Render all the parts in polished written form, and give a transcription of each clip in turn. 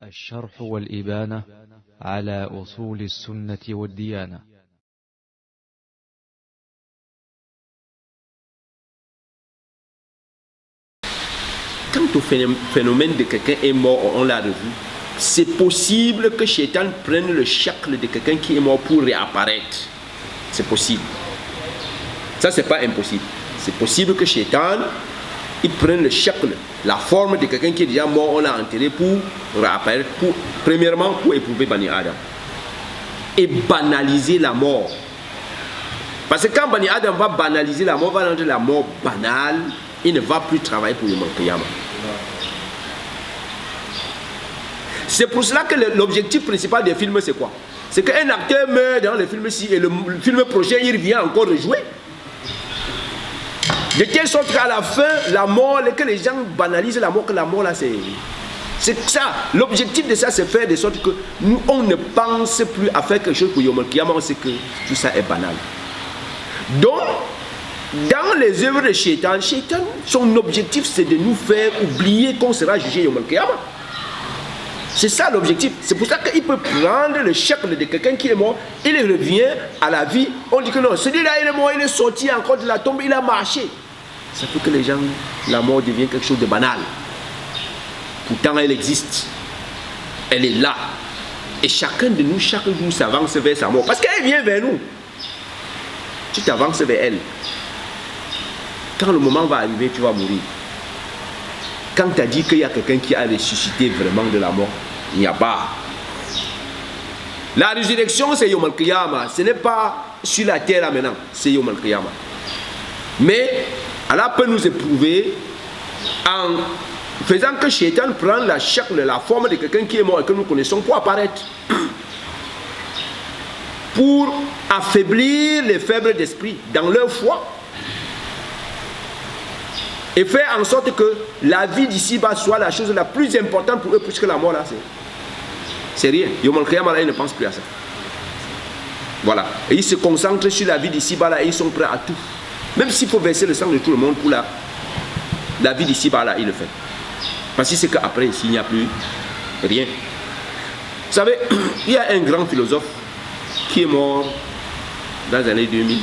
الشرح والإبانة على أصول السنة والديانة. Quant au phénomène de quelqu'un est mort, on l'a revu. C'est possible que Shaitan prenne le shakl de quelqu'un qui est mort pour réapparaître. C'est possible. Ça, c'est pas impossible. C'est possible que Shaitan il prenne le shakl, la forme de quelqu'un qui est déjà mort, on l'a enterré pour réapparaître, premièrement pour éprouver Bani Adam. Et banaliser la mort. Parce que quand Bani Adam va banaliser la mort, va rendre la mort banale, il ne va plus travailler pour le Qiyamah. C'est pour cela que l'objectif principal des films, c'est quoi? C'est qu'un acteur meurt dans le film-ci et le film prochain, il revient encore rejouer. De telle sorte qu'à la fin, la mort, que les gens banalisent la mort, que la mort là, c'est ça. L'objectif de ça, c'est faire de sorte que nous, on ne pense plus à faire quelque chose pour Yom Al-Qiyamah, c'est que tout ça est banal. Donc, dans les œuvres de Shaitan, son objectif, c'est de nous faire oublier qu'on sera jugé Yom Al-Qiyamah. C'est ça l'objectif. C'est pour ça qu'il peut prendre le shakl de quelqu'un qui est mort, il revient à la vie. On dit que non, celui-là il est mort, il est sorti encore de la tombe, il a marché. Ça fait que les gens, la mort devient quelque chose de banal. Pourtant elle existe. Elle est là. Et chacun de nous, chaque jour s'avance vers sa mort. Parce qu'elle vient vers nous. Tu t'avances vers elle. Quand le moment va arriver, tu vas mourir. Quand tu as dit qu'il y a quelqu'un qui a ressuscité vraiment de la mort, il n'y a pas. La résurrection, c'est Yom Al-Qiyamah. Ce n'est pas sur la terre là maintenant, c'est Yom Al-Qiyamah. Mais Allah peut nous éprouver en faisant que Shaitan prend la forme de quelqu'un qui est mort et que nous connaissons pour apparaître. Pour affaiblir les faibles d'esprit dans leur foi. Et faire en sorte que la vie d'ici-bas soit la chose la plus importante pour eux, puisque la mort là, c'est rien. Yom Al-Qiyamah là, ils ne pensent plus à ça. Voilà. Et ils se concentrent sur la vie d'ici-bas là, et ils sont prêts à tout. Même s'il faut verser le sang de tout le monde pour la vie d'ici-bas là, ils le font. Parce que c'est qu'après, ici, il n'y a plus rien. Vous savez, il y a un grand philosophe qui est mort dans les années 2000,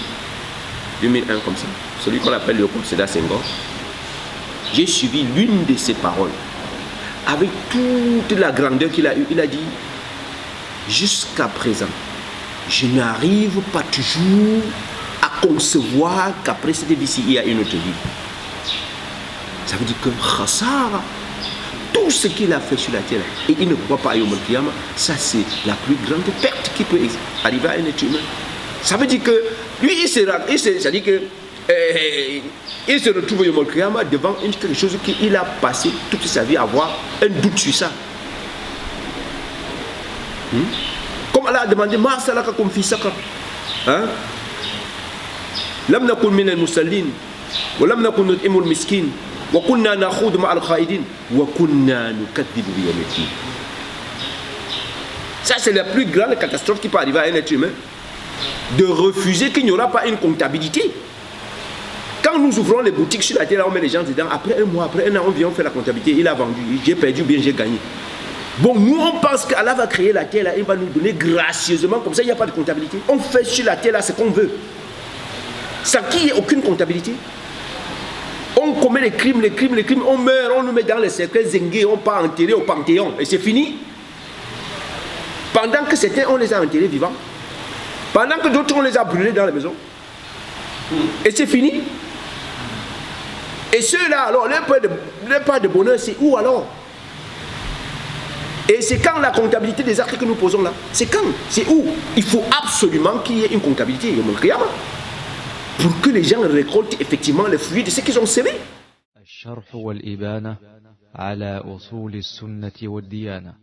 2001 comme ça. Celui qu'on appelle le Sédar Senghor. J'ai suivi l'une de ses paroles avec toute la grandeur qu'il a eue. Il a dit: jusqu'à présent, je n'arrive pas toujours à concevoir qu'après cette vie-ci, il y a une autre vie. Ça veut dire que Khassara, tout ce qu'il a fait sur la terre, et il ne croit pas à Yom Al-Qiyamah, ça c'est la plus grande perte qui peut arriver à un être humain. Ça veut dire que lui, il se retrouve au Yom Al-Qiyamah devant quelque chose qu'il a passé toute sa vie à avoir un doute sur ça. Comme Allah a demandé: Ma salakakum fi saqar. Lam nakun min al-musallin wa lam nakun nut'imul miskin wa kunna nakhudhu ma'al khaidin wa kunna nukaththibu bi yawmid din. Ça c'est la plus grande catastrophe qui peut arriver à un être humain, de refuser qu'il n'y aura pas une comptabilité. Quand nous ouvrons les boutiques sur la terre, on met les gens dedans. Après un mois, après un an, on vient, on fait la comptabilité. Il a vendu, j'ai perdu, bien j'ai gagné. Bon, nous on pense qu'Allah va créer la terre là, il va nous donner gracieusement, comme ça il n'y a pas de comptabilité. On fait sur la terre là ce qu'on veut. Sans qu'il n'y ait aucune comptabilité. On commet les crimes, on meurt, on nous met dans les cercueils zengués, on part enterrer au Panthéon. Et c'est fini. Pendant que certains, on les a enterrés vivants. Pendant que d'autres, on les a brûlés dans la maison. Et c'est fini. Et ceux-là, alors, leur part de bonheur, c'est où alors? Et c'est quand la comptabilité des actes que nous posons là? C'est quand? C'est où? Il faut absolument qu'il y ait une comptabilité, Yom Al-Qiyamah, pour que les gens récoltent effectivement les fruits de ce qu'ils ont semé. الشرح والإبانة على أصول السنة والديانة.